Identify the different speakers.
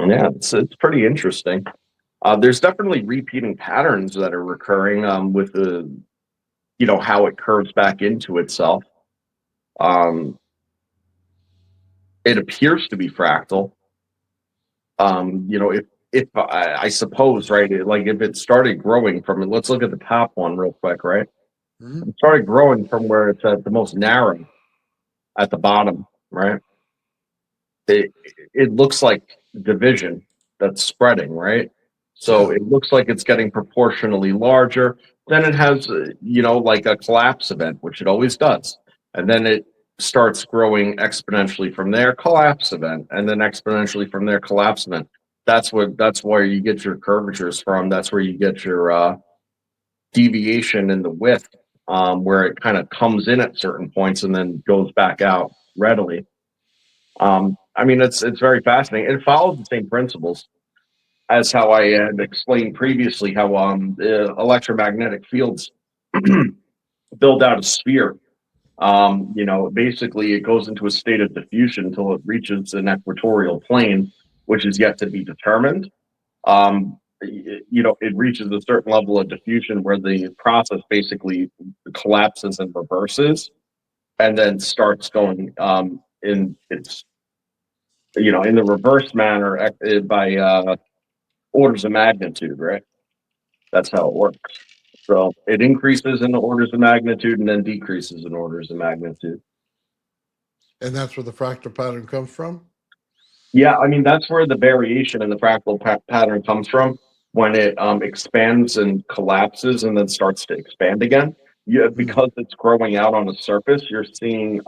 Speaker 1: Yeah, it's pretty interesting. There's definitely repeating patterns that are recurring with the how it curves back into itself. Um, it appears to be fractal. If I suppose, right, like if it started growing from it, let's look at the top one real quick, right?
Speaker 2: Hmm.
Speaker 1: It started growing from where it's at the most narrow at the bottom, right? It it looks like division that's spreading, right? So
Speaker 2: Yeah.
Speaker 1: it looks like it's getting proportionally larger. Then it has, like a collapse event, which it always does, and then it starts growing exponentially from there, collapse event, and then exponentially from there, collapse event. That's where you get your curvatures from. That's where you get your deviation in the width, where it kind of comes in at certain points and then goes back out readily. I mean, it's very fascinating. It follows the same principles as how I had explained previously, how the electromagnetic fields build out a sphere. Basically, it goes into a state of diffusion until it reaches an equatorial plane, which is yet to be determined. It reaches a certain level of diffusion where the process basically collapses and reverses, and then starts going in its in the reverse manner by orders of magnitude, right? That's how it works. So it increases in the orders of magnitude and then decreases in orders of magnitude.
Speaker 2: And that's where the fractal pattern comes from.
Speaker 1: Yeah, I mean that's where the variation in the fractal pattern comes from when it expands and collapses and then starts to expand again. Yeah,
Speaker 2: Hmm.
Speaker 1: because it's growing out on the surface, you're seeing